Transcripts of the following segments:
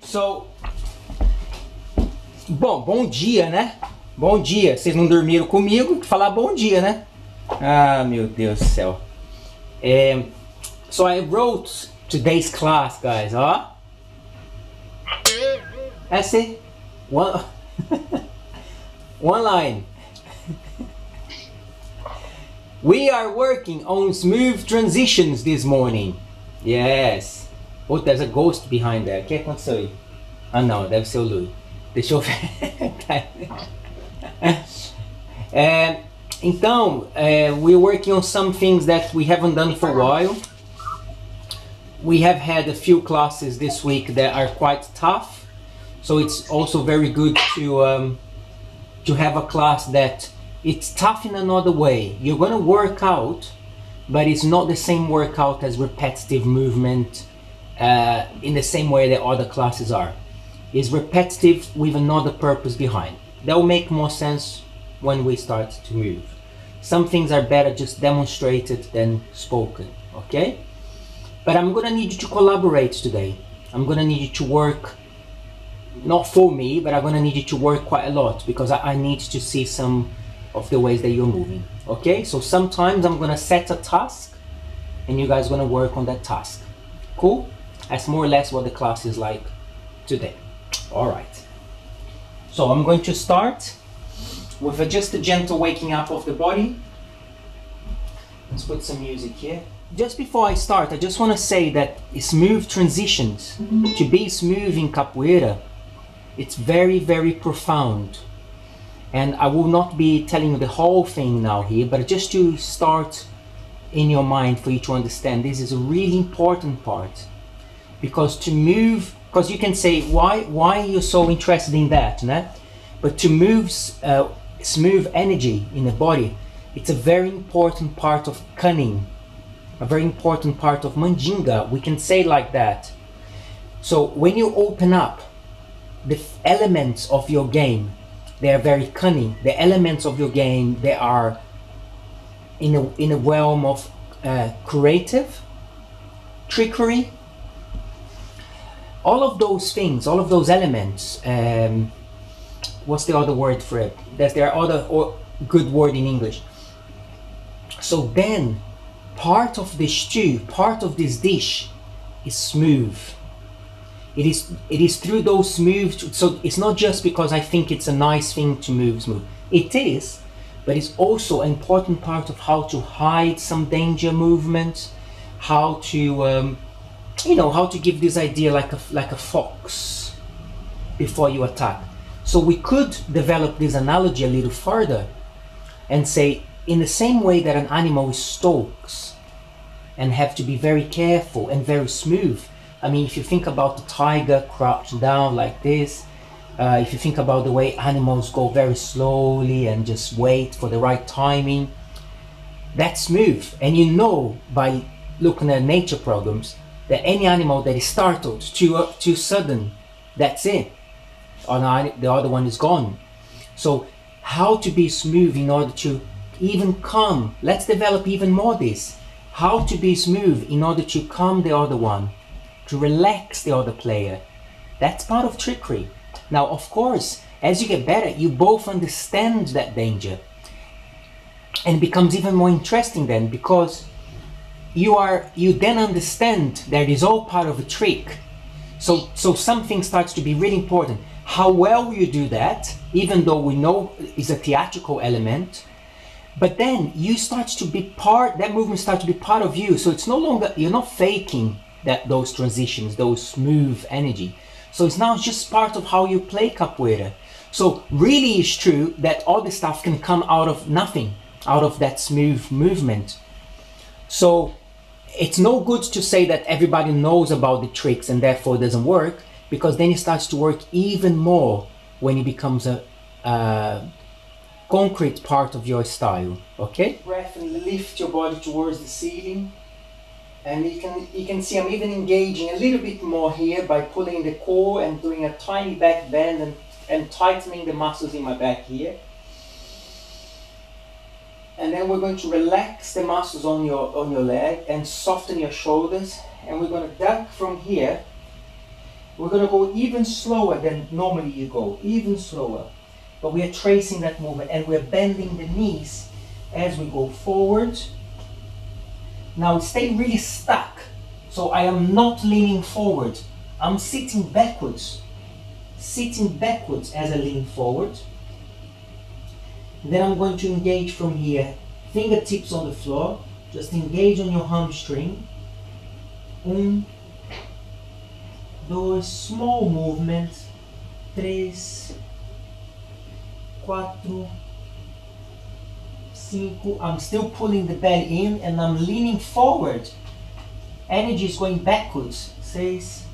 So, bom dia, né? Bom dia. Vocês não dormiram comigo? Falar bom dia, né? Ah, meu Deus do céu. So I wrote today's class, guys. Ó. That's it. One line. We are working on smooth transitions this morning. Yes. Oh, there's a ghost behind there. O que aconteceu aí? Ah, não, deve ser o Louis. Deixa eu ver. Então, we're working on some things that we haven't done for a while. We have had a few classes this week that are quite tough, so it's also very good to have a class that it's tough in another way. You're going to work out, but it's not the same workout as repetitive movement in the same way that other classes are. It's repetitive with another purpose behind. That will make more sense when we start to move. Some things are better just demonstrated than spoken, okay? But I'm gonna need you to collaborate today. I'm gonna need you to work, not for me, but I'm gonna need you to work quite a lot because I need to see some of the ways that you're moving, okay? So sometimes I'm gonna set a task and you guys are gonna work on that task. Cool? That's more or less what the class is like today. All right. So I'm going to start with just a gentle waking up of the body. Let's put some music here. Just before I start, I just want to say that smooth transitions, to be smooth in capoeira, it's very, very profound. And I will not be telling you the whole thing now here, but just to start in your mind for you to understand, this is a really important part. Because to move, because you can say, why you're so interested in that, né? But to move smooth energy in the body, it's a very important part of cunning, a very important part of mandinga. We can say like that. So when you open up the elements of your game, they are very cunning. The elements of your game, they are in a realm of creative, trickery. All of those things, all of those elements, what's the other word for it? There are other good word in English. So then, part of the stew, part of this dish is smooth. It is through those smooth, so it's not just because I think it's a nice thing to move smooth. It is, but it's also an important part of how to hide some danger movements, how to, how to give this idea like a fox before you attack. So we could develop this analogy a little further and say, in the same way that an animal stalks and have to be very careful and very smooth. I mean, if you think about the tiger crouched down like this, if you think about the way animals go very slowly and just wait for the right timing, that's smooth. And you know by looking at nature programs that any animal that is startled too sudden, that's it. Or the other one is gone. So how to be smooth in order to even calm. Let's develop even more this. How to be smooth in order to calm the other one, to relax the other player. That's part of trickery. Now, of course, as you get better, you both understand that danger. And it becomes even more interesting then, because you then understand that it is all part of a trick. So something starts to be really important. How well you do that, even though we know is a theatrical element, but then you start to be that movement starts to be part of you. So it's no longer, you're not faking those transitions, those smooth energy. So it's now just part of how you play capoeira. So really it's true that all this stuff can come out of nothing, out of that smooth movement. So it's no good to say that everybody knows about the tricks and therefore it doesn't work, because then it starts to work even more when it becomes a concrete part of your style, okay? Breath and lift your body towards the ceiling. And you can see I'm even engaging a little bit more here by pulling the core and doing a tiny back bend and tightening the muscles in my back here. And then we're going to relax the muscles on your leg and soften your shoulders. And we're going to duck from here We're going to go even slower than normally you go, even slower. But we are tracing that movement and we're bending the knees as we go forward. Now stay really stuck. So I am not leaning forward. I'm sitting backwards. Sitting backwards as I lean forward. Then I'm going to engage from here. Fingertips on the floor. Just engage on your hamstring. 1, 2, small movement. 3, 4, 5. I'm still pulling the belly in and I'm leaning forward. Energy is going backwards. 6,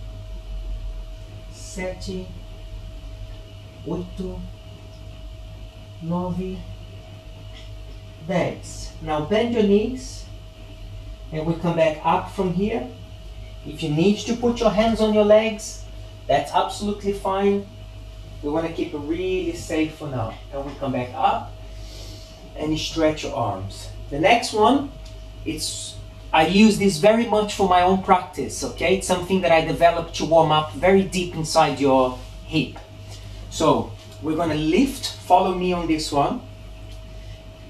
7, 8, 9, 10. Now bend your knees and we come back up from here. If you need to put your hands on your legs, that's absolutely fine. We want to keep it really safe for now. And we come back up and you stretch your arms. The next one, I use this very much for my own practice, okay? It's something that I developed to warm up very deep inside your hip. So we're gonna lift, follow me on this one.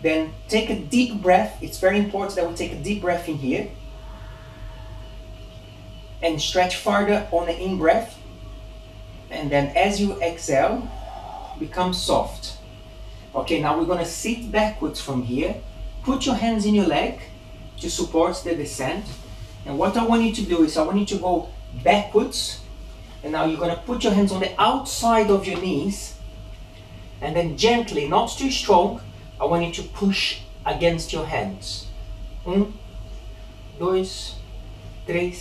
Then take a deep breath. It's very important that we take a deep breath in here. And stretch further on the in-breath. And then as you exhale, become soft. Okay, now we're gonna sit backwards from here. Put your hands in your leg to support the descent. And what I want you to do is I want you to go backwards. And now you're gonna put your hands on the outside of your knees. And then gently, not too strong, I want you to push against your hands. 1, 2, 3,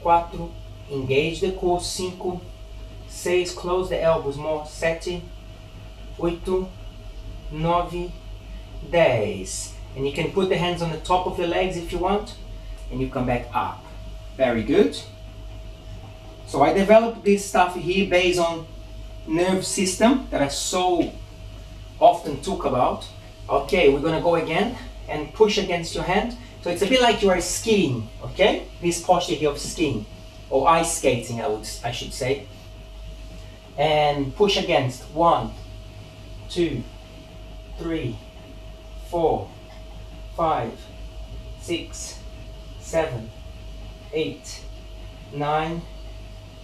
4. Engage the core. 5, 6. Close the elbows more. 7, 8, 9, 10. And you can put the hands on the top of your legs if you want. And you come back up. Very good. So I developed this stuff here based on nerve system that I so often talk about. Okay, we're gonna go again and push against your hand. So it's a bit like you are skiing, okay? This posture here of skiing or ice skating, I should say. And push against. 1, 2, 3, 4, 5, 6, 7, 8, 9,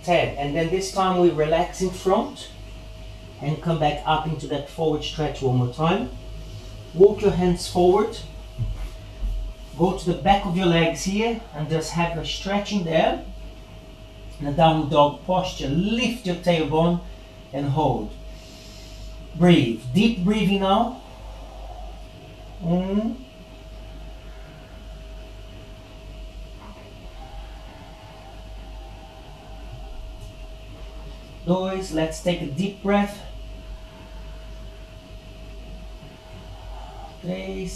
10. And then this time we relax in front and come back up into that forward stretch one more time. Walk your hands forward. Go to the back of your legs here and just have a stretching there. In a downward dog posture, lift your tailbone and hold. Breathe. Deep breathing now. 1, 2. Let's take a deep breath. 3,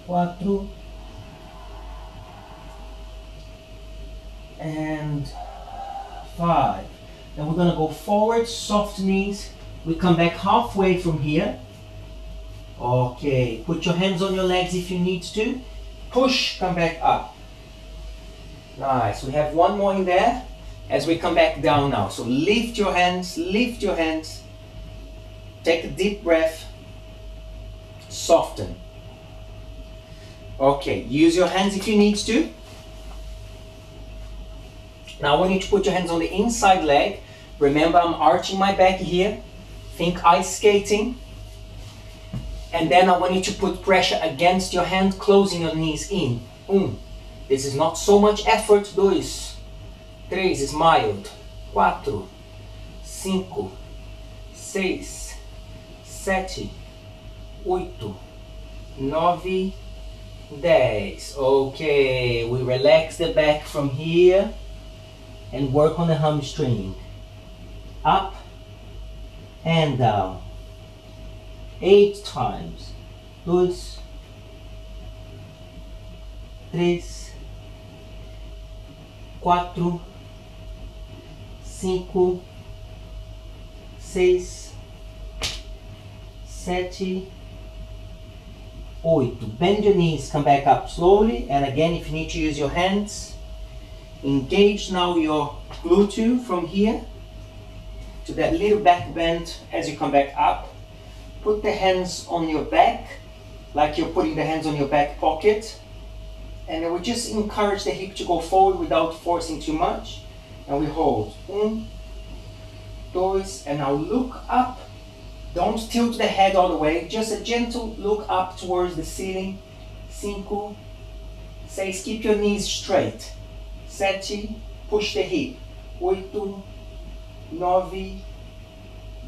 4 and 5. Then we're going to go forward, soft knees. We come back halfway from here. Okay, put your hands on your legs if you need to. Push, come back up. Nice, we have one more in there as we come back down now. So lift your hands, lift your hands. Take a deep breath. Soften. Okay, use your hands if you need to. Now I want you to put your hands on the inside leg. Remember, I'm arching my back here. Think ice skating. And then I want you to put pressure against your hand, closing your knees in. This is not so much effort. 2, 3 is mild. 4, 5, 6, 7, 8, 9, 10. Okay, we relax the back from here and work on the hamstring. Up and down. 8 times. 2, 3, 4, 5, 6, 7, oito. Bend your knees, come back up slowly, and again if you need to use your hands, engage now your glute from here to that little back bend as you come back up. Put the hands on your back, like you're putting the hands on your back pocket, and then we just encourage the hip to go forward without forcing too much, and we hold. Dois, and now look up. Don't tilt the head all the way, just a gentle look up towards the ceiling. Cinco, seis, keep your knees straight. Sete, push the hip. Oito, nove,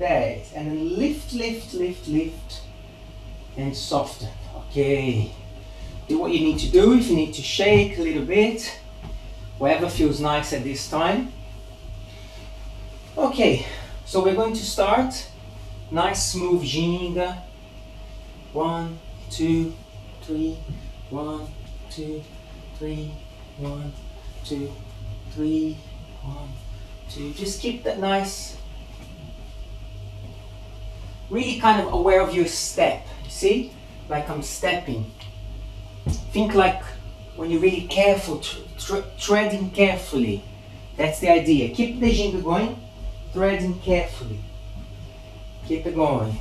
10. And then lift, lift, lift, lift, and soften. Okay. Do what you need to do. If you need to shake a little bit, whatever feels nice at this time. Okay, so we're going to start. Nice smooth ginga. 1, 2, 3. 1, 2, 3. 1, 2, 3. 1, 2. Just keep that nice. Really kind of aware of your step. You see? Like I'm stepping. Think like when you're really careful, treading carefully. That's the idea. Keep the ginga going. Treading carefully. Keep it going.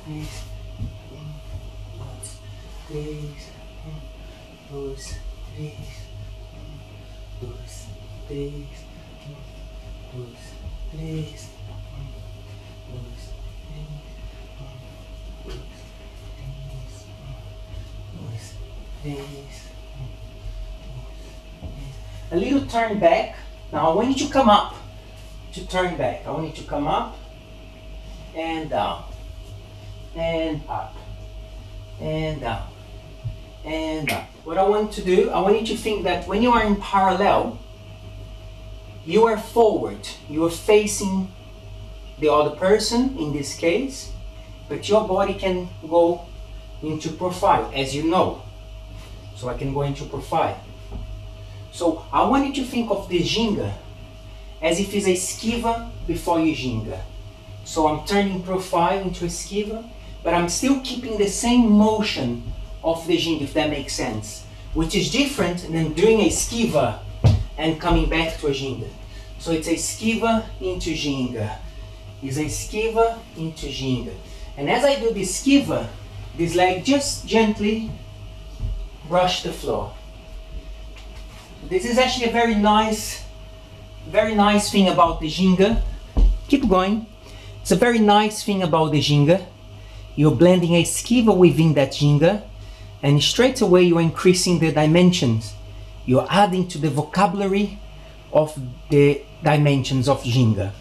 Please. Please. Dois, três. Dois, três. Dois, três. Dois, três. A little turn back. Now I want you to come up. To turn back. I want you to come up and down and up and down and up. What I want to do, I want you to think that when you are in parallel, you are forward, you are facing the other person in this case, but your body can go into profile, as you know. So I can go into profile. So I want you to think of the ginga as if it's a esquiva before you ginga. So I'm turning profile into esquiva, but I'm still keeping the same motion of the ginga, if that makes sense, which is different than doing a esquiva and coming back to a ginga. So it's a esquiva into ginga. It's a esquiva into ginga. And as I do the esquiva, this leg just gently brush the floor. This is actually a very nice thing about the ginga. Keep going. It's a very nice thing about the ginga. You're blending a esquiva within that ginga, and straight away you're increasing the dimensions. You're adding to the vocabulary of the dimensions of ginga.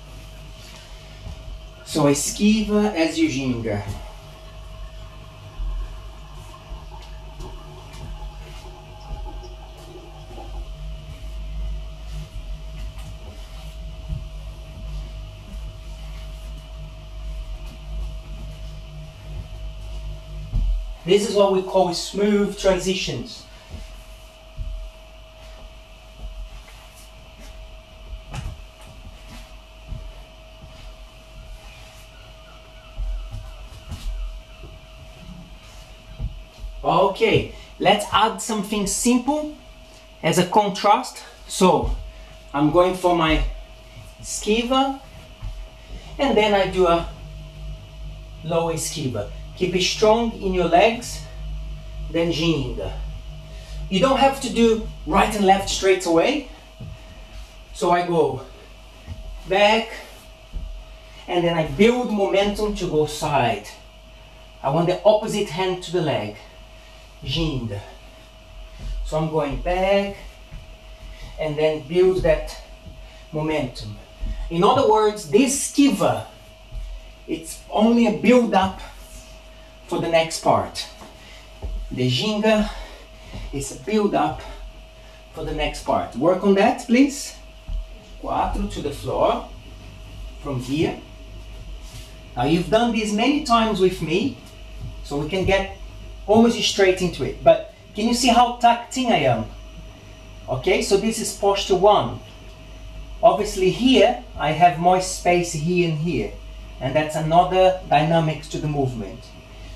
So esquiva as you ginga. This is what we call smooth transitions. Okay, let's add something simple as a contrast. So I'm going for my esquiva, and then I do a low esquiva. Keep it strong in your legs, then ginga. You don't have to do right and left straight away. So I go back, and then I build momentum to go side. I want the opposite hand to the leg. Ginga. So I'm going back, and then build that momentum. In other words, this esquiva, it's only a build-up for the next part. The ginga is a build-up for the next part. Work on that, please. 4 to the floor from here. Now you've done this many times with me, so we can get almost straight into it. But can you see how tucked in I am? Okay, so this is posture 1. Obviously here I have more space here and here, and that's another dynamics to the movement.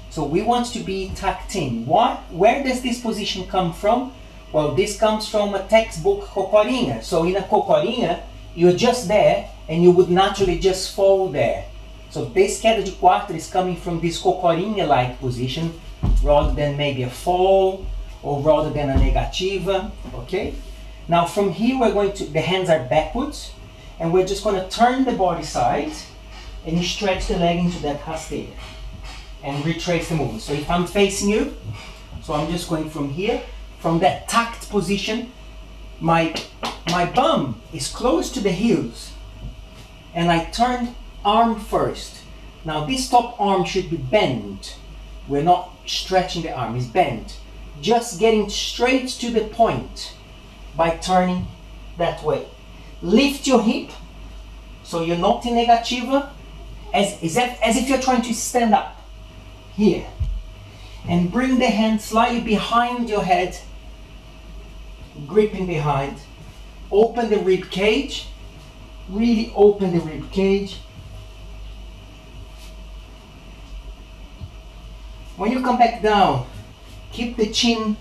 So we want to be tucked in. Where does this position come from? Well, this comes from a textbook cocorinha. So in a cocorinha, you're just there and you would naturally just fall there. So this queda de quatro is coming from this cocorinha-like position rather than maybe a fall or rather than a negativa, okay? Now from here we're going to, the hands are backwards and we're just going to turn the body side and stretch the leg into that rasteira and retrace the movement. So if I'm facing you, so I'm just going from here, from that tucked position, my bum is close to the heels and I turn arm first. Now this top arm should be bent. We're not stretching the arm, it's bent. Just getting straight to the point by turning that way. Lift your hip so you're not in negativa, as if you're trying to stand up here. And bring the hand slightly behind your head, gripping behind. Open the rib cage, really open the rib cage. When you come back down, keep the chin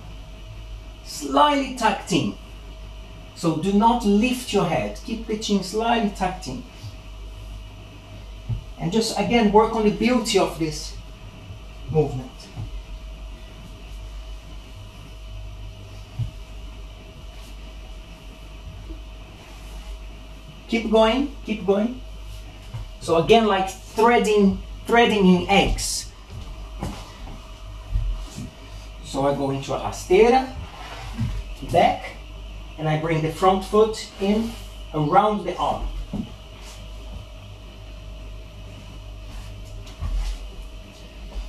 slightly tucked in. So do not lift your head, keep the chin slightly tucked in. And just again work on the beauty of this movement. Keep going, keep going. So again, like threading in eggs. So I go into a rasteira, back, and I bring the front foot in around the arm.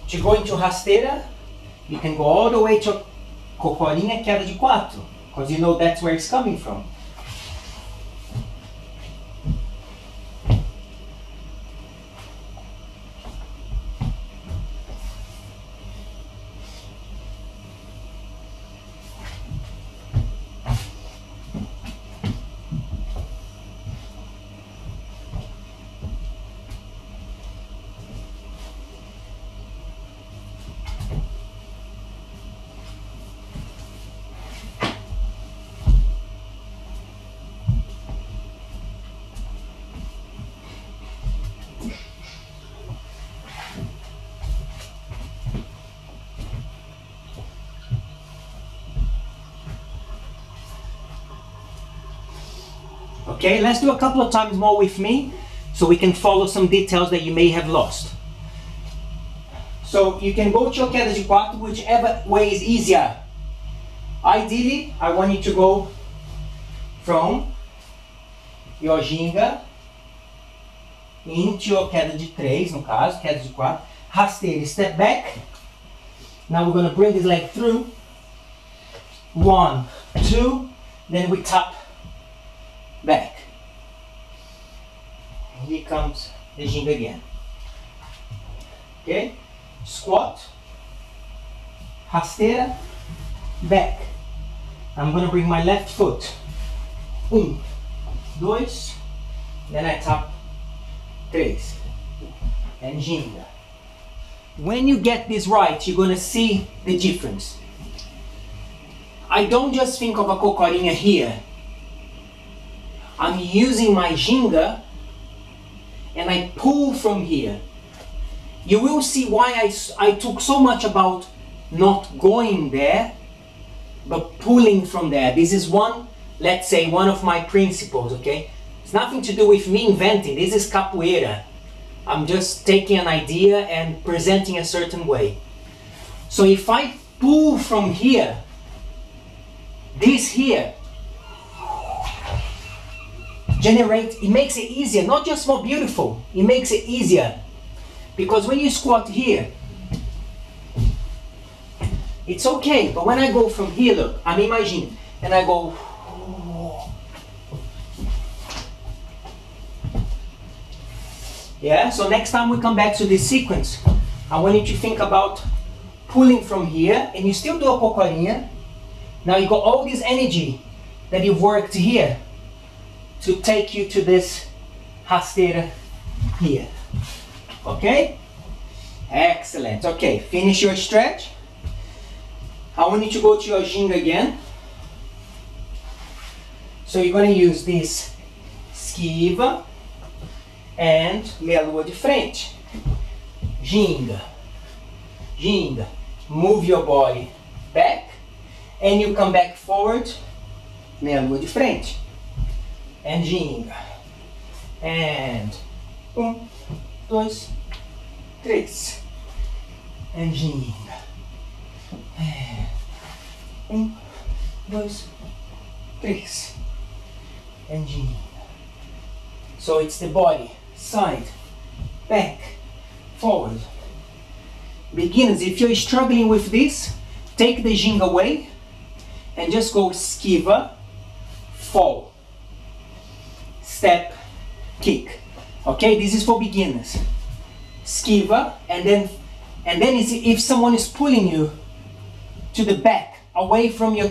To go into rasteira, you can go all the way to cocorinha queda de quatro, because you know that's where it's coming from. Okay, let's do a couple of times more with me so we can follow some details that you may have lost. So you can go to your queda de quatro whichever way is easier. Ideally, I want you to go from your ginga into your queda de três, no caso, queda de quatro, rasteira, step back. Now we're going to bring this leg through. 1, 2, then we tap back. Here comes the ginga again. Okay? Squat, rasteira, back. I'm going to bring my left foot. 1, 2, then I tap 3, and ginga. When you get this right, you're going to see the difference. I don't just think of a cocorinha here. I'm using my ginga and I pull from here. You will see why I took so much about not going there, but pulling from there. This is one, let's say, one of my principles, okay? It's nothing to do with me inventing. This is capoeira. I'm just taking an idea and presenting a certain way. So if I pull from here, this here, it makes it easier, not just more beautiful, it makes it easier. Because when you squat here, it's okay, but when I go from here, look, I'm in my ginga, and I go, yeah, so next time we come back to this sequence, I want you to think about pulling from here, and you still do a cocorinha. Now you got all this energy that you've worked here to take you to this rasteira here. Okay? Excellent. Okay, finish your stretch. I want you to go to your ginga again. So you're going to use this esquiva and meia lua de frente. Ginga, ginga. Move your body back and you come back forward. Meia lua de frente. And ginga. And 1, 2, 3. And ginga. And 1, 2, 3. And ginga. So it's the body, side, back, forward. Beginners, if you're struggling with this, take the ginga away and just go esquiva, fall, step, kick. Okay, this is for beginners. Esquiva, and then if someone is pulling you to the back, away from your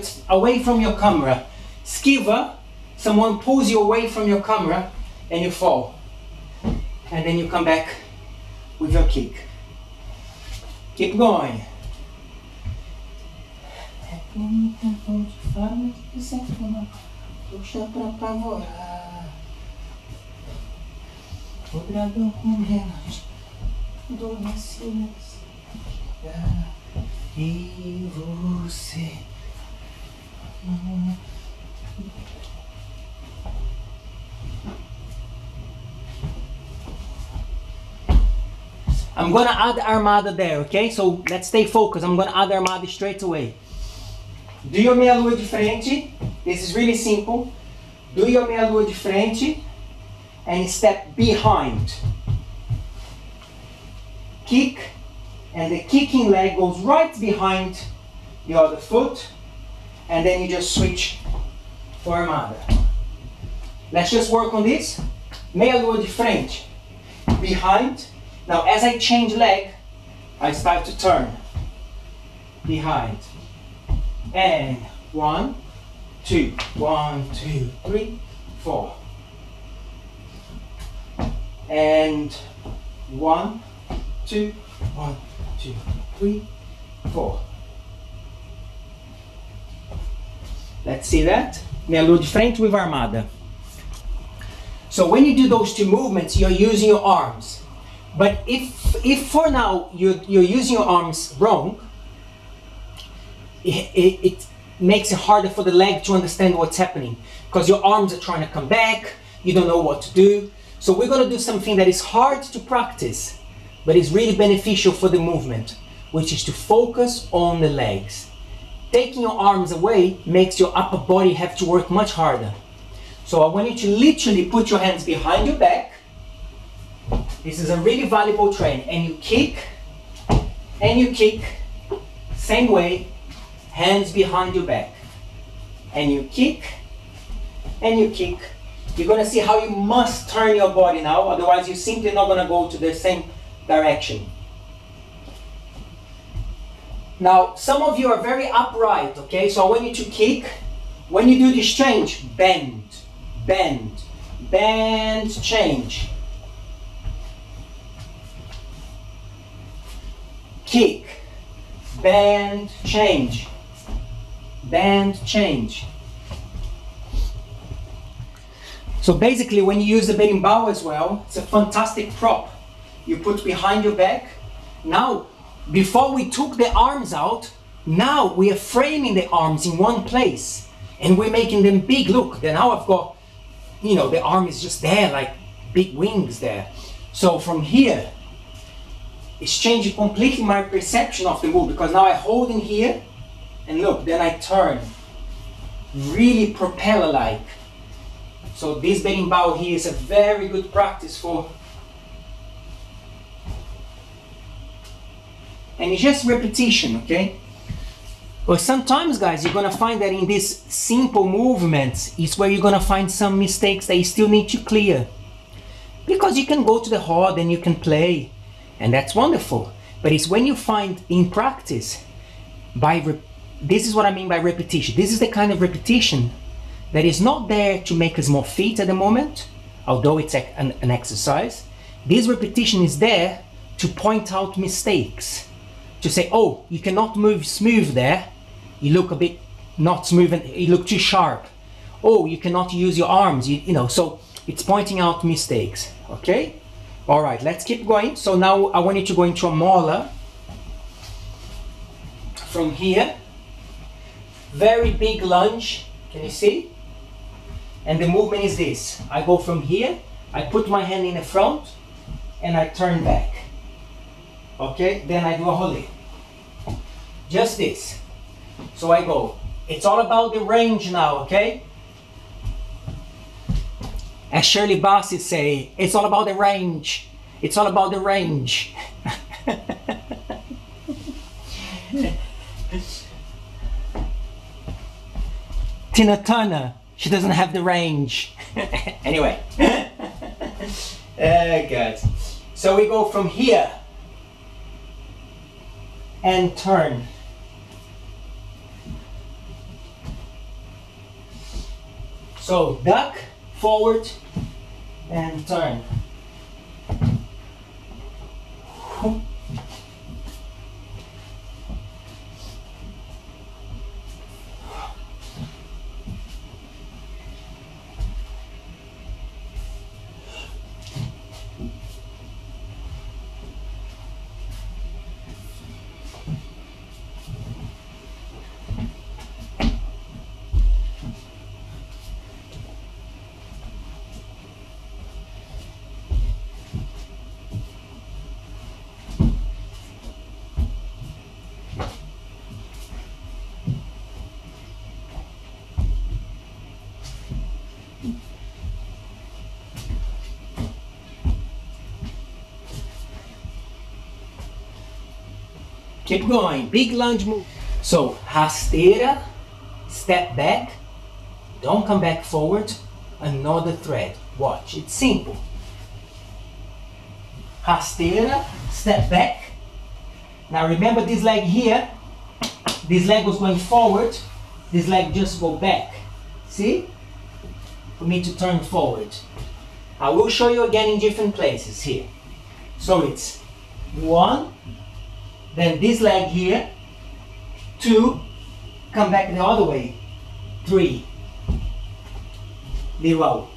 camera, esquiva, someone pulls you away from your camera and you fall. And then you come back with your kick. Keep going. O dragão com renas, adormecidas, e você. I'm gonna add armada there, okay? So let's stay focused. I'm gonna add armada straight away. Do your meia lua de frente. This is really simple. Do your meia lua de frente and step behind. Kick, and the kicking leg goes right behind the other foot, and then you just switch for armada. Let's just work on this. Meia lua de frente, behind. Now as I change leg, I start to turn. Behind. And 1, 2, 1, 2, 3, 4. And 1, 2, 1, 2, 3, 4. Let's see that. Meia lua de frente with armada. So when you do those two movements, you're using your arms. But if for now you're using your arms wrong, it makes it harder for the leg to understand what's happening, because your arms are trying to come back, you don't know what to do. So we're going to do something that is hard to practice, but is really beneficial for the movement, which is to focus on the legs. Taking your arms away makes your upper body have to work much harder. So I want you to literally put your hands behind your back. This is a really valuable train. And you kick, same way, hands behind your back. And you kick, and you kick. You're going to see how you must turn your body now, otherwise you're simply not going to go to the same direction. Now, some of you are very upright, okay? So I want you to kick. When you do this change, bend, bend, bend, change. Kick, bend, change, bend, change. So basically when you use the berimbau as well, it's a fantastic prop. You put behind your back. Now, before we took the arms out, now we are framing the arms in one place and we're making them big. Look, then now I've got, you know, the arm is just there like big wings there. So from here, it's changing completely my perception of the move, because now I hold in here and look, then I turn. Really propeller-like. So this berimbau here is a very good practice for. And it's just repetition, okay? But sometimes, guys, you're gonna find that in these simple movements is where you're gonna find some mistakes that you still need to clear. Because you can go to the hard and you can play, and that's wonderful. But it's when you find in practice, this is what I mean by repetition. This is the kind of repetition that is not there to make us more fit at the moment, although it's an exercise. This repetition is there to point out mistakes, to say, oh, you cannot move smooth there, you look a bit not smooth and you look too sharp. Oh, you cannot use your arms, you know, so it's pointing out mistakes, okay? All right, let's keep going. So now I want you to go into a molar from here. Very big lunge, can you see? And the movement is this. I go from here, I put my hand in the front, and I turn back. Okay, then I do a holly. Just this. So I go. It's all about the range now, okay? As Shirley Bassey say, it's all about the range. It's all about the range. Tina Turner, she doesn't have the range. Anyway. Good. So we go from here and turn. So duck, forward, and turn. Keep going, big lunge move. So, rasteira, step back, don't come back forward, another thread. Watch, it's simple. Rasteira, step back. Now remember this leg here, this leg was going forward, this leg just go back. See? For me to turn forward. I will show you again in different places here. So it's 1, then this leg here, 2, come back the other way, 3, row.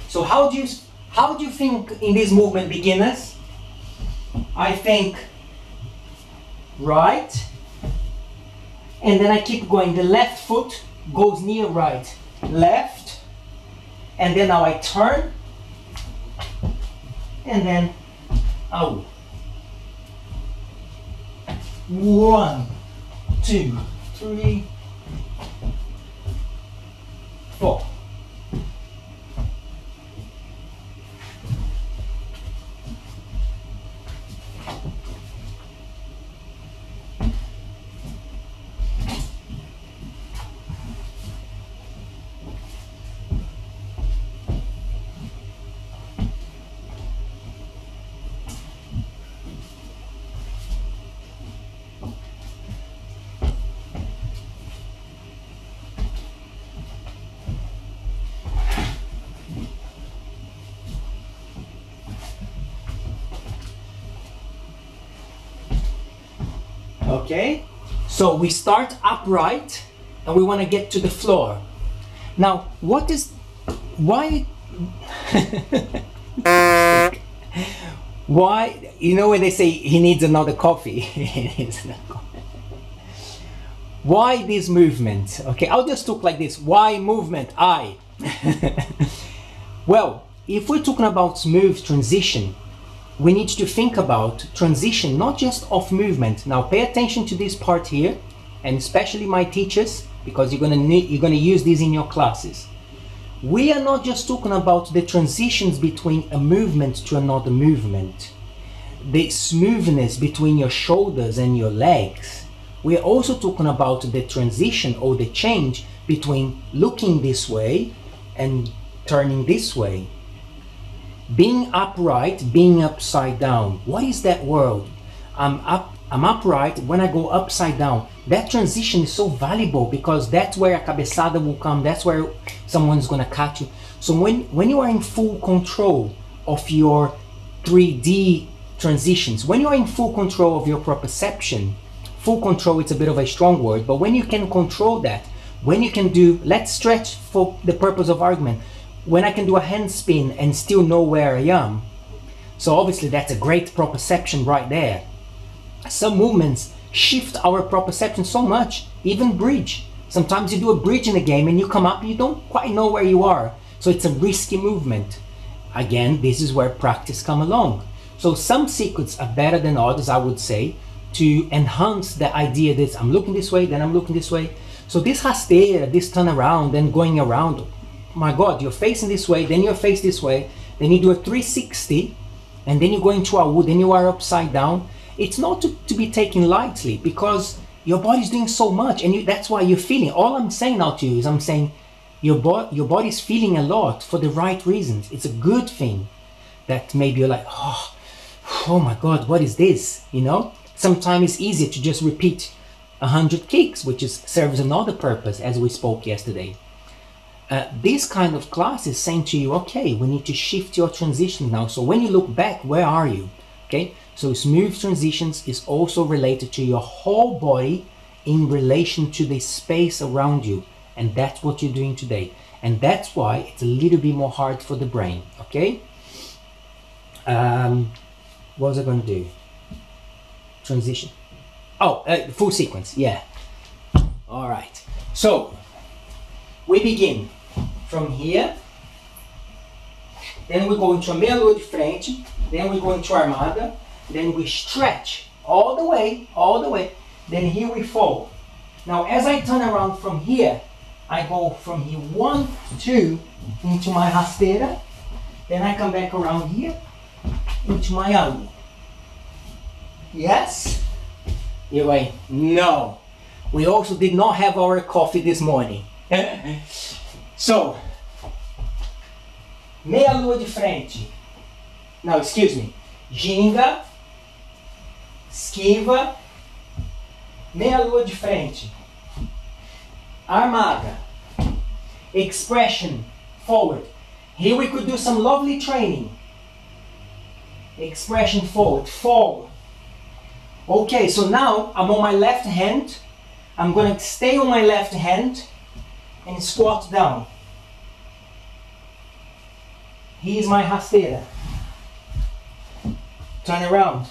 So how do you think in this movement, beginners? I think right, and then I keep going. The left foot goes near right, left, and then now I turn, and then out. 1, 2, 3, 4. Okay, so we start upright and we want to get to the floor. Now, why, you know when they say he needs another coffee? He needs another coffee. Why this movement? Okay, I'll just talk like this. Why movement? Well, if we're talking about smooth transition, we need to think about transition, not just of movement. Now pay attention to this part here, and especially my teachers, because you're gonna use this in your classes. We are not just talking about the transitions between a movement to another movement, the smoothness between your shoulders and your legs. We are also talking about the transition or the change between looking this way and turning this way. Being upright, being upside down. What is that world? I'm upright. When I go upside down, that transition is so valuable because that's where a cabeçada will come. That's where someone's gonna catch you. So when you are in full control of your 3D transitions. When you're in full control of your proprioception, full control, it's a bit of a strong word, but when you can control that, when you can do, let's stretch for the purpose of argument, when I can do a hand spin and still know where I am. So obviously that's a great proprioception right there. Some movements shift our proprioception so much, even bridge. Sometimes you do a bridge in a game and you come up, you don't quite know where you are. So it's a risky movement. Again, this is where practice come along. So some sequences are better than others, I would say, to enhance the idea that I'm looking this way, then I'm looking this way. So this rasteira, this turn around, then going around, my God, you're facing this way, then you're facing this way, then you do a 360, and then you go into a wood, then you are upside down. It's not to be taken lightly, because your body's doing so much, and that's why you're feeling. All I'm saying now to you is I'm saying your body's feeling a lot for the right reasons. It's a good thing that maybe you're like, oh my God, what is this? You know, sometimes it's easier to just repeat 100 kicks, which serves another purpose, as we spoke yesterday. This kind of class is saying to you, okay, we need to shift your transition now. So when you look back, where are you? Okay, so smooth transitions is also related to your whole body in relation to the space around you. And that's what you're doing today. And that's why it's a little bit more hard for the brain, okay? What was I going to do? Transition. Oh, full sequence, yeah. All right. So, we begin from here. Then we go into a meia lua de frente. Then we go into armada. Then we stretch all the way. Then here we fall. Now, as I turn around from here, I go from here 1, 2 into my rasteira. Then I come back around here into my alma. Yes? You're like, no. We also did not have our coffee this morning. So, meia lua de frente. Now, excuse me. Ginga, esquiva, meia lua de frente. Armada, expression, forward. Here we could do some lovely training. Expression, forward, forward. Okay, so now I'm on my left hand. I'm going to stay on my left hand and squat down. Here's my rasteira. Turn around.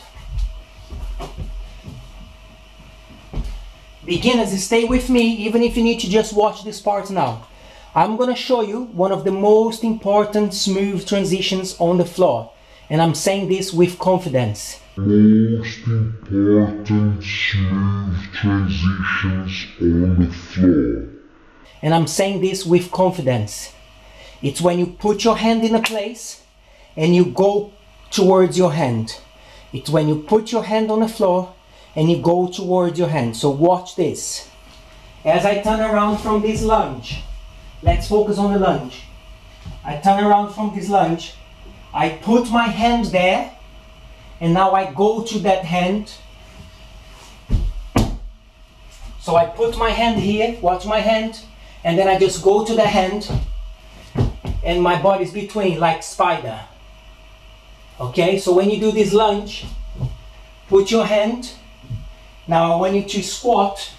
Beginners, stay with me, even if you need to just watch this part now. I'm going to show you one of the most important smooth transitions on the floor. And I'm saying this with confidence. Most important smooth transitions on the floor. And I'm saying this with confidence. It's when you put your hand in a place and you go towards your hand. It's when you put your hand on the floor and you go towards your hand. So watch this. As I turn around from this lunge, let's focus on the lunge. I turn around from this lunge, I put my hand there, and now I go to that hand. So I put my hand here, watch my hand, and then I just go to the hand, and my body's between, like spider. Okay, so when you do this lunge, put your hand. Now I want you to squat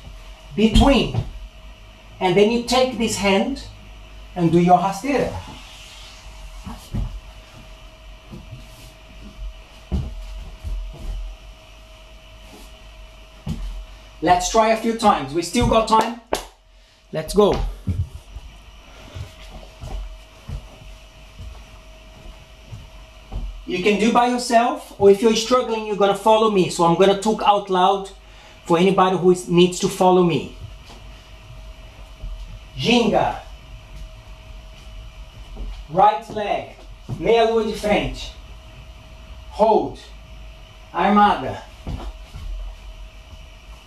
between, and then you take this hand and do your rasteira. Let's try a few times. We still got time. Let's go. You can do by yourself, or if you're struggling, you're gonna follow me. So I'm gonna talk out loud for anybody who needs to follow me. Ginga. Right leg. Meia lua de frente. Hold. Armada.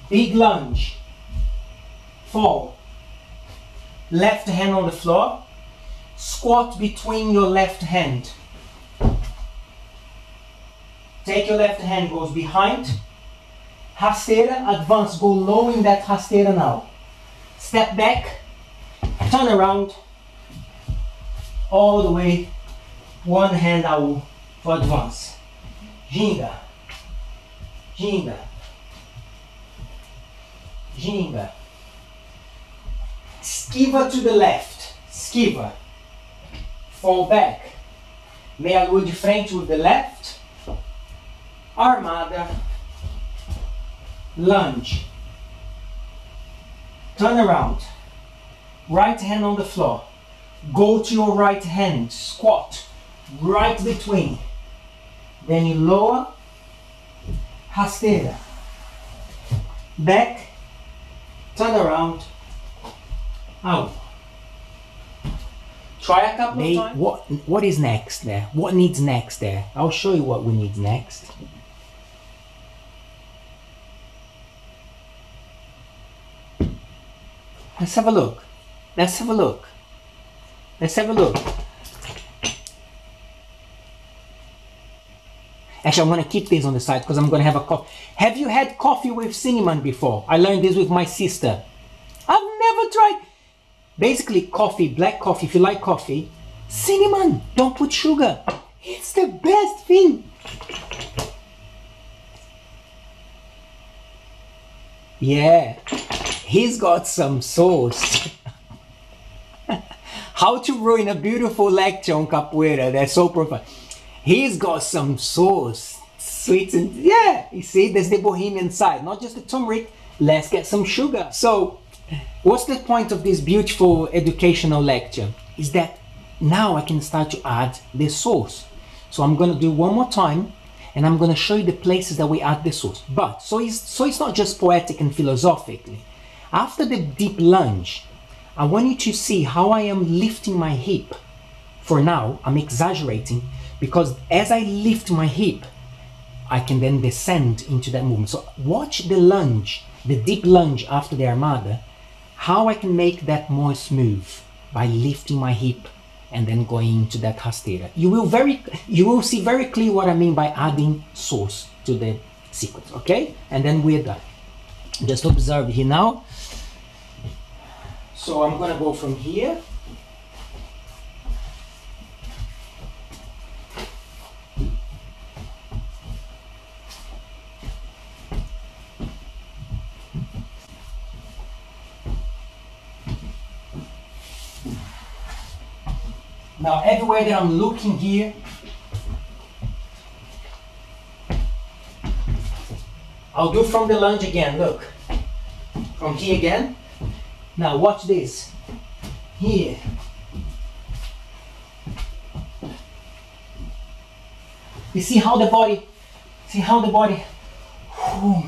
Big lunge. Fall. Left hand on the floor. Squat between your left hand. Take your left hand, goes behind. Rasteira, advance, go low in that rasteira now. Step back, turn around, all the way, one hand out for advance. ginga, ginga, ginga. Esquiva to the left, esquiva. Fall back. Meia lua de frente with the left. Armada. Lunge. Turn around. Right hand on the floor. Go to your right hand. Squat. Right between. Then you lower. Rasteira. Back. Turn around. Out. Try a couple of times. What is next there? What needs next there? I'll show you what we need next. Let's have a look. Let's have a look. Let's have a look. Actually, I'm going to keep this on the side because I'm going to have a coffee. Have you had coffee with cinnamon before? I learned this with my sister. I've never tried. Basically, coffee, black coffee, if you like coffee, cinnamon, don't put sugar. It's the best thing. Yeah, he's got some sauce. How to ruin a beautiful lecture on capoeira, that's so profound. He's got some sauce, sweet and, yeah, you see, there's the bohemian side, not just the turmeric, let's get some sugar. So, what's the point of this beautiful educational lecture? Is that now I can start to add the sauce. So I'm going to do one more time and I'm going to show you the places that we add the sauce. But, so it's not just poetic and philosophically. After the deep lunge, I want you to see how I am lifting my hip. For now, I'm exaggerating because as I lift my hip, I can then descend into that movement. So watch the lunge, the deep lunge after the armada, how I can make that more smooth by lifting my hip and then going into that rasteira. You will see very clear what I mean by adding sauce to the sequence, okay? And then we're done. Just observe here now. So I'm gonna go from here. Now everywhere that I'm looking here, I'll do from the lunge again, look. From here again. Now watch this. Here. You see how the body, whew.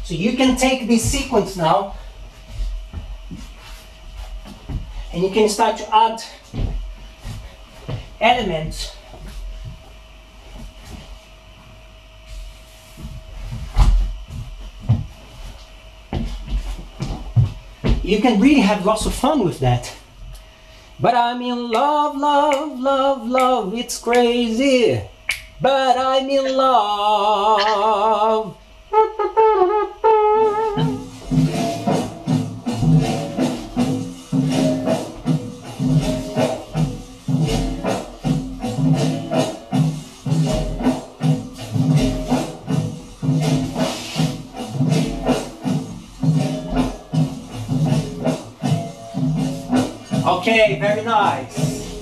So you can take this sequence now and you can start to add elements. You can really have lots of fun with that. But I'm in love, love, love, love, it's crazy. But I'm in love. Okay, very nice.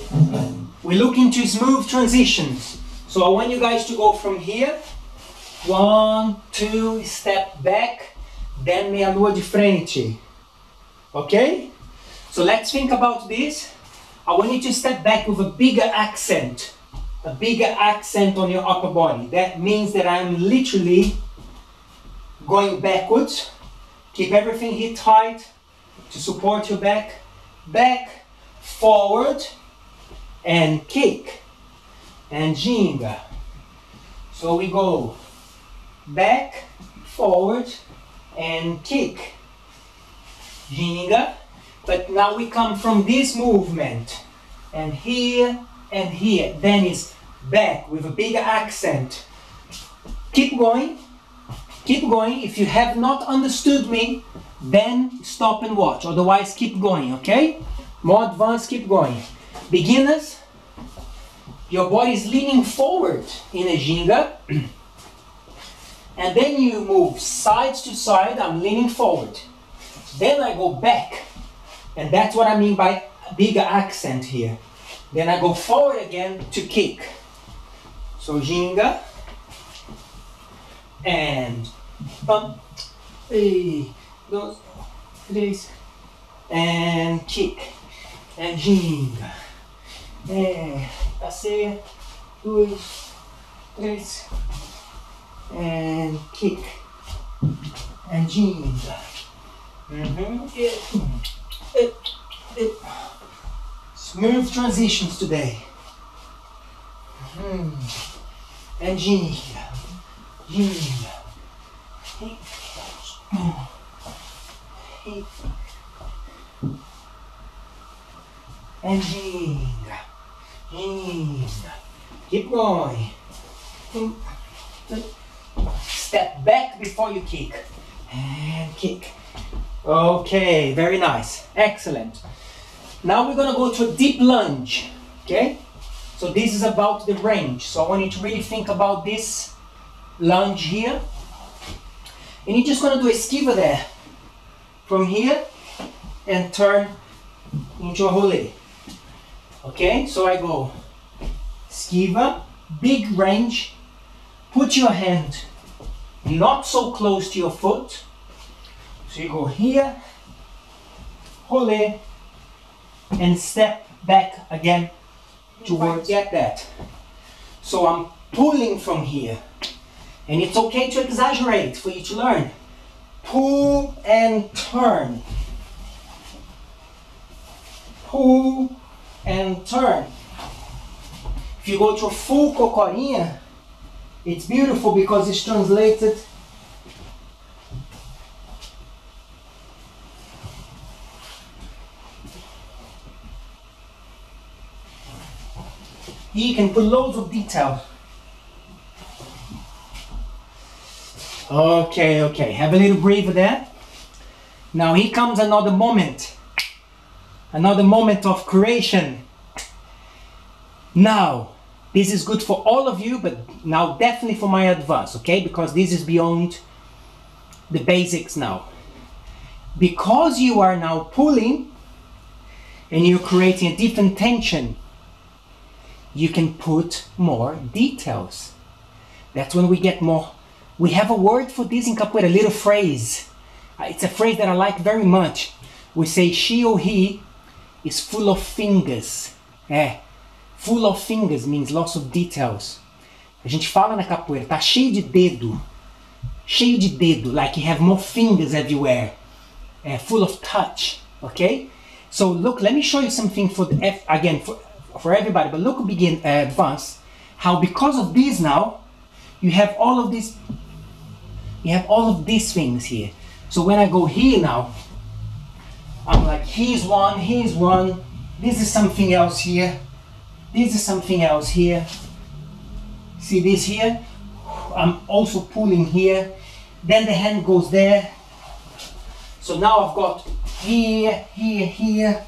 We're looking to smooth transitions. So I want you guys to go from here. 1, 2, step back. Then meia lua de frente. Okay? So let's think about this. I want you to step back with a bigger accent. A bigger accent on your upper body. That means that I'm literally going backwards. Keep everything here tight to support your back. Back, forward, and kick, and ginga. So we go back, forward, and kick, ginga. But now we come from this movement, and here, then is back with a bigger accent. Keep going, keep going. If you have not understood me, then stop and watch, otherwise keep going, okay? More advanced, keep going. Beginners, Your body is leaning forward in a ginga. And then you move side to side, I'm leaning forward. Then I go back. And that's what I mean by a bigger accent here. Then I go forward again to kick. So ginga. And bump. 1, 2, 3. And kick. And ginga. And passei. 2, 3. And kick. And ginga. Smooth transitions today. And ginga. Ginga. And ginga. Ginga. Keep going. Step back before you kick. And kick. Okay, very nice. Excellent. Now we're going to go to a deep lunge. Okay? So this is about the range. So I want you to really think about this lunge here. And you're just going to do a esquiva there. From here and turn into a rolê. Okay? So I go esquiva, big range. Put your hand not so close to your foot. So you go here, rolê, and step back again towards, get that. So I'm pulling from here. And it's okay to exaggerate for you to learn. Pull and turn. Pull and turn. If you go to a full cocorinha, it's beautiful because it's translated you can put loads of detail. Okay, have a little breather there. Now here comes another moment of creation. Now, this is good for all of you, but now definitely for my advance, okay? Because this is beyond the basics now. Because you are now pulling and you're creating a different tension, you can put more details. That's when we get more. We have a word for this in capoeira, a little phrase. It's a phrase that I like very much. We say she or he is full of fingers. Full of fingers means lots of details. A gente fala na capoeira, tá cheio de dedo. Cheio de dedo, like you have more fingers everywhere. Full of touch, okay? So look, let me show you something for the again for everybody, but look begin advance. How because of this now, you have all of this. You have all of these things here. So when I go here now, I'm like, here's one, this is something else here, this is something else here. See this here? I'm also pulling here. Then the hand goes there. So now I've got here, here, here,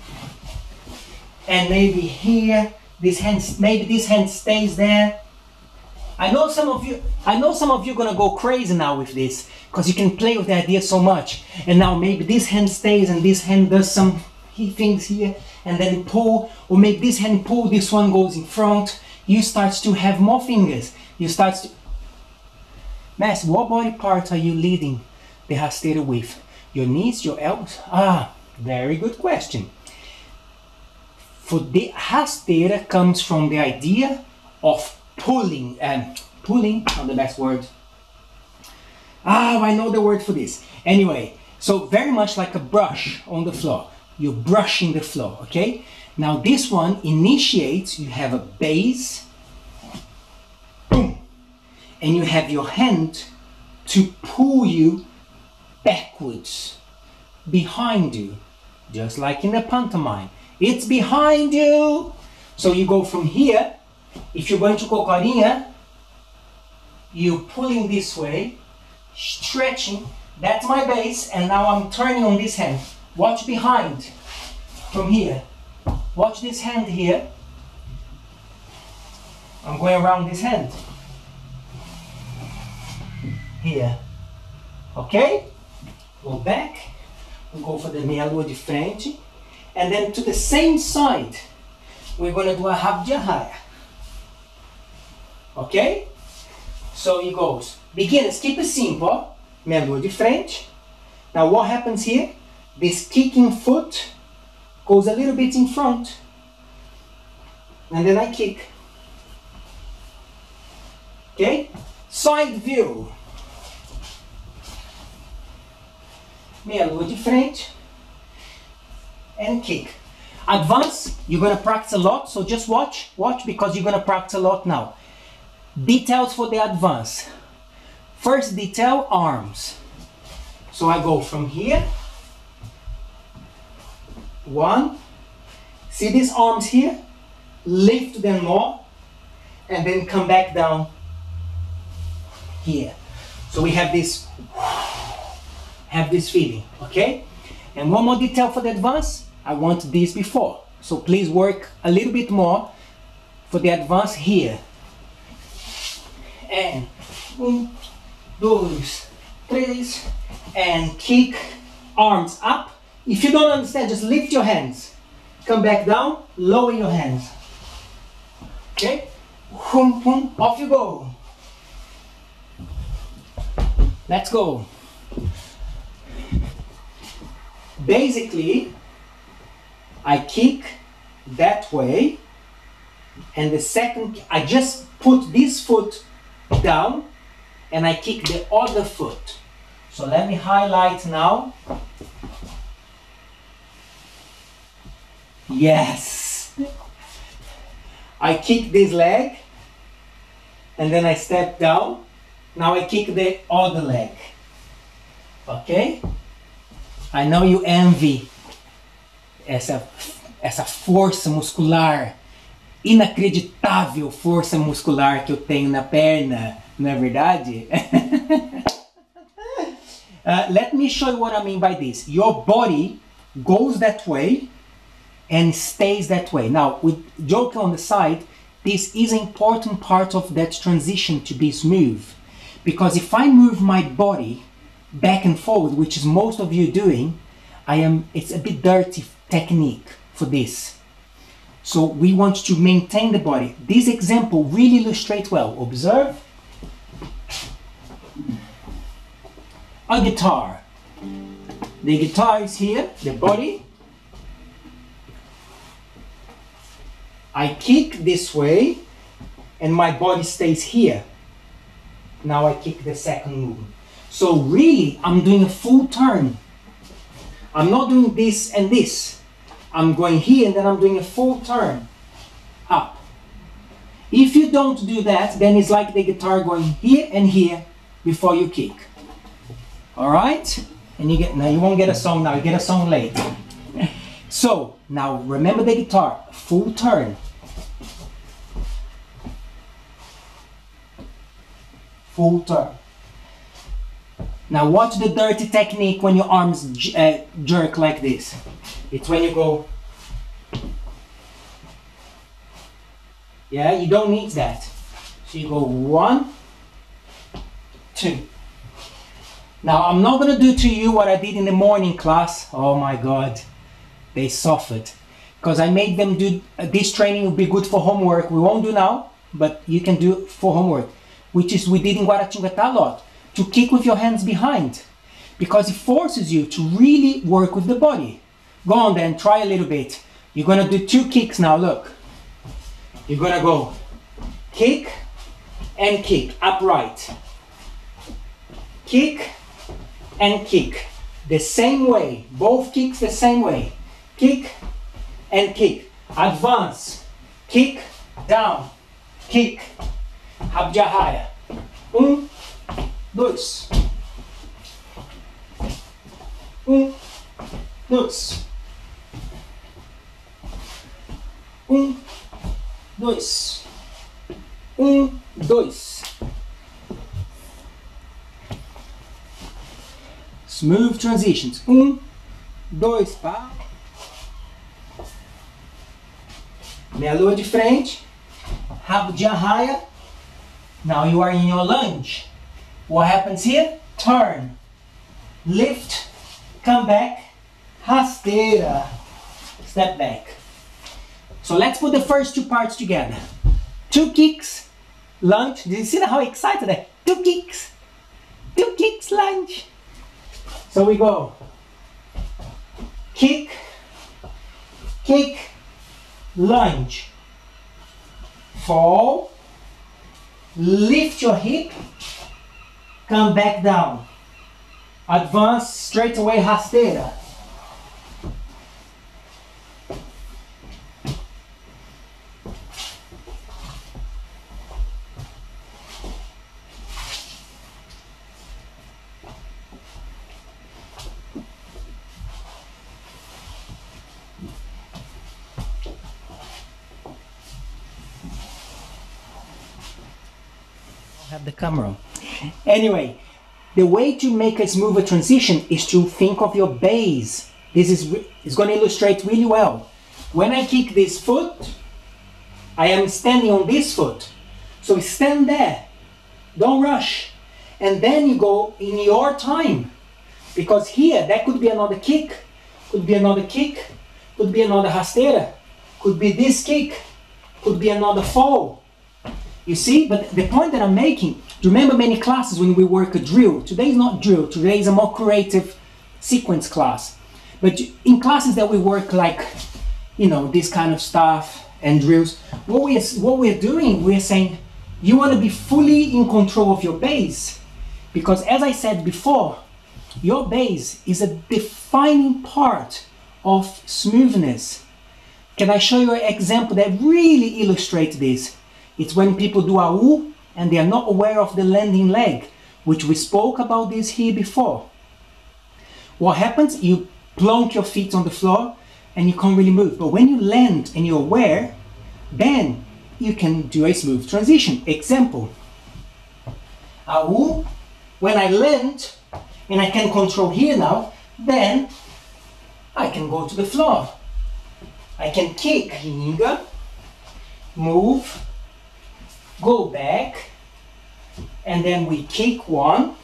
and maybe here. This hand, maybe this hand stays there. I know some of you are gonna go crazy now with this, because you can play with the idea so much. And now maybe this hand stays and this hand does some things here, and then pull, or maybe this hand pull, this one goes in front. You start to have more fingers. You start to... Mass, what body part are you leading the rasteira with? Your knees, your elbows? Ah, very good question. For the rasteira comes from the idea of pulling, pulling, not the best word. I know the word for this. Anyway, so very much like a brush on the floor. You're brushing the floor, okay? Now this one initiates, you have a base, boom, and you have your hand to pull you backwards, behind you, just like in the pantomime. It's behind you. So you go from here. If you're going to cocorinha, you're pulling this way, stretching. That's my base, and now I'm turning on this hand. Watch behind from here. Watch this hand here. I'm going around this hand. Here. Ok? Go back. We'll go for the meia lua de frente. And then to the same side, we're going to do a rabo de arraia. Ok? So it goes. Beginners, keep it simple. Meia lua de frente. Now what happens here? This kicking foot goes a little bit in front. And then I kick. Okay? Side view. Meia lua de frente. And kick. Advance, you're going to practice a lot, so just watch because you're going to practice a lot now. Details for the advance. First detail, arms. So I go from here. 1. See these arms here? Lift them more and then come back down here. So we have this feeling, okay? And one more detail for the advance. I want this before. So please work a little bit more for the advance here. And 1, 2, 3, and kick, arms up. If you don't understand, just lift your hands. Come back down, lower your hands. Okay? Off you go. Let's go. Basically, I kick that way, and the second, I just put this foot down and I kick the other foot. So let me highlight now. Yes! I kick this leg and then I step down. Now I kick the other leg. Okay? I know you envy essa força muscular, inacreditável força muscular que eu tenho na perna, não é verdade? Let me show you what I mean by this. Your body goes that way and stays that way. Now, with joke on the side, this is an important part of that transition to be smooth. Because if I move my body back and forward, which is most of you doing, it's a bit dirty technique for this. So we want to maintain the body. This example really illustrates well. Observe. A guitar. The guitar is here, the body. I kick this way and my body stays here. Now I kick the second movement. So really, I'm doing a full turn. I'm not doing this and this. I'm going here and then I'm doing a full turn up. If you don't do that, then it's like the guitar going here and here before you kick. All right? And now you won't get a song now, you get a song later. So now remember the guitar, full turn. Full turn. Now watch the dirty technique when your arms jerk like this. It's when you go. Yeah, you don't need that. So you go 1, 2. Now I'm not going to do to you what I did in the morning class. Oh my God, they suffered. Because I made them do, this training will be good for homework. We won't do now, but you can do for homework. Which is we did in Guaratinguetá a lot. To kick with your hands behind. Because it forces you to really work with the body. Go on then, try a little bit. You're going to do 2 kicks now, look. You're going to go kick and kick, upright. Kick and kick. The same way, both kicks the same way. Kick and kick. Advance. Kick, down. Kick. Rabo de arraia. 1, 2. 1, 2. 1, 2. 1, 2. Smooth transitions. 1, 2, pá. Meia lua de frente. Habja higher. Now you are in your lunge. What happens here? Turn, lift, come back, rasteira, step back. So let's put the first two parts together. 2 kicks, lunge. Did you see how excited I am? 2 kicks, lunge. So we go kick, kick, lunge, fall, lift your hip, come back down, advance straight away, rasteira. Have the camera. Anyway, the way to make a smoother transition is to think of your base. This is going to illustrate really well. When I kick this foot, I am standing on this foot. So stand there, don't rush, and then you go in your time. Because here, that could be another kick, could be another kick, could be another rasteira, could be this kick, could be another fall. You see, but the point that I'm making, remember many classes when we work a drill. Today is not drill, today is a more creative sequence class. But in classes that we work like, you know, this kind of stuff and drills, what we're doing, we're saying, you want to be fully in control of your base. Because as I said before, your base is a defining part of smoothness. Can I show you an example that really illustrates this? It's when people do a U and they are not aware of the landing leg, which we spoke about this here before. What happens? You plonk your feet on the floor and you can't really move. But when you land and you're aware, then you can do a smooth transition. Example, a U, when I land and I can control here now, then I can go to the floor. I can kick, ginga, move, go back, and then we kick one.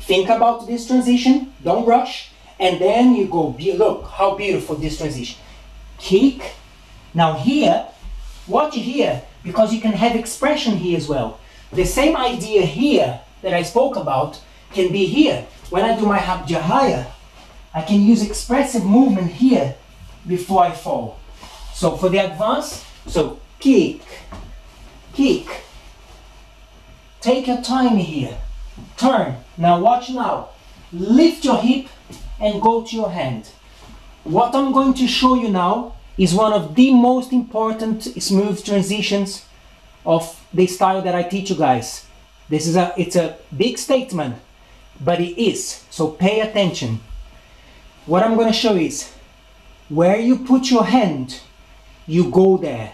Think about this transition, don't rush, and then you go, look how beautiful this transition. Kick. Now here, watch here, because you can have expression here as well. The same idea here that I spoke about can be here. When I do my habjahaya, I can use expressive movement here before I fall. So for the advance, so kick, kick. Take your time here. Turn. Now watch now. Lift your hip and go to your hand. What I'm going to show you now is one of the most important smooth transitions of the style that I teach you guys. It's a big statement, but it is. So pay attention. What I'm going to show is where you put your hand, you go there.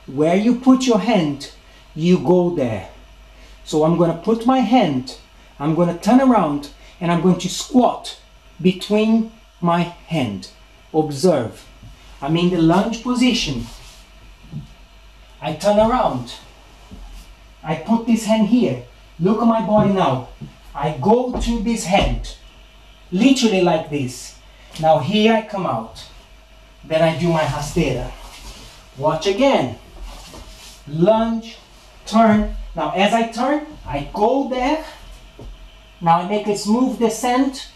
Where you put your hand, you go there. So I'm going to put my hand, I'm going to turn around, and I'm going to squat between my hand. Observe. I'm in the lunge position. I turn around. I put this hand here. Look at my body now. I go to this hand. Literally like this. Now here I come out. Then I do my rasteira. Watch again. Lunge, turn. Now as I turn, I go there. Now I make a smooth descent.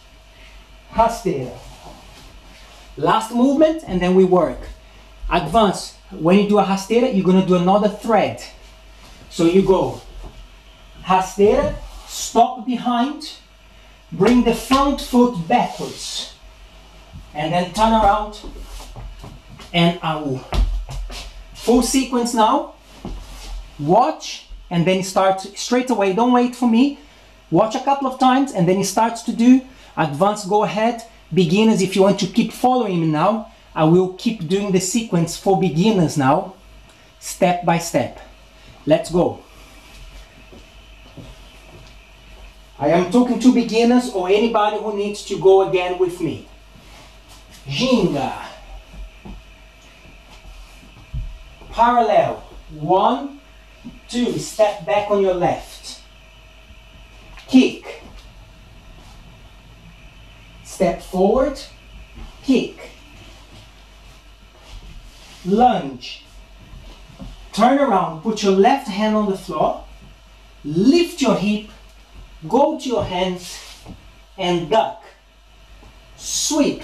Rasteira. Last movement and then we work. Advance. When you do a rasteira, you're going to do another thread. So you go rasteira, stop behind, bring the front foot backwards, and then turn around and AU. Full sequence now. Watch and then start straight away. Don't wait for me. Watch a couple of times and then he starts to do. Advance, go ahead. Beginners, if you want to keep following me now, I will keep doing the sequence for beginners now, step by step. Let's go. I am talking to beginners or anybody who needs to go again with me. Ginga. Parallel. 1, 2, step back on your left. Kick. Step forward, kick. Lunge. Turn around, put your left hand on the floor, lift your hip, go to your hands and duck. Sweep.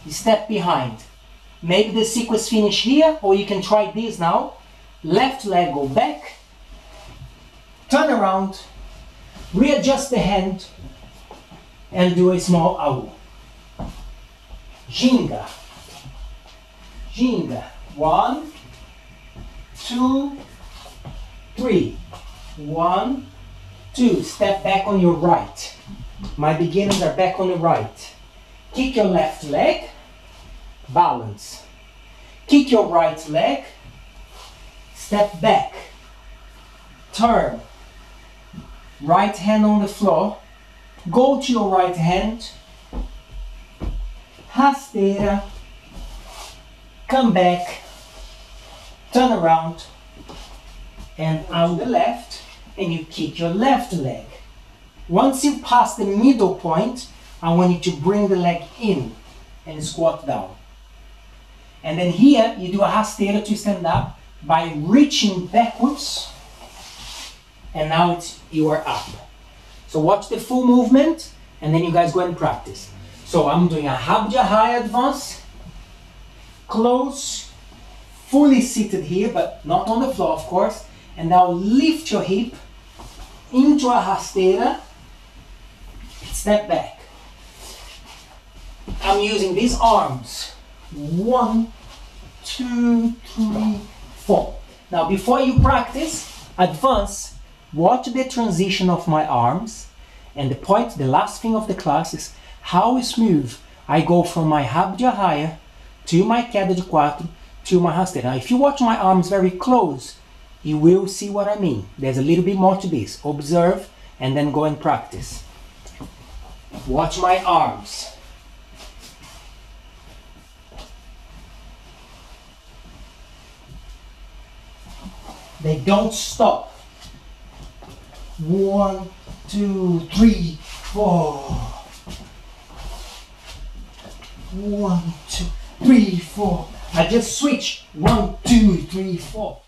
Step behind. Maybe the sequence finish here, or you can try this now. Left leg go back, turn around, readjust the hand and do a small owl. Ginga. Ginga. 1, 2, 3. 1, 2. Step back on your right. My beginners are back on the right. Kick your left leg. Balance. Kick your right leg. Step back. Turn. Right hand on the floor. Go to your right hand. Rasteira. Come back. Turn around. And out the left. And you kick your left leg. Once you pass the middle point, I want you to bring the leg in and squat down. And then here you do a rasteira to stand up by reaching backwards, and now you are up. So watch the full movement and then you guys go and practice. So I'm doing a Habja high advance, close, fully seated here but not on the floor of course, and now lift your hip into a rasteira, step back. I'm using these arms. 1, 2, 3, 4. Now before you practice, advance, watch the transition of my arms, and the last thing of the class is how smooth I go from my Habja Raya to my queda de quatro to my rasteira. Now if you watch my arms very close, you will see what I mean. There's a little bit more to this. Observe and then go and practice. Watch my arms. They don't stop. 1, 2, 3, 4. 1, 2, 3, 4. I just switch. 1, 2, 3, 4.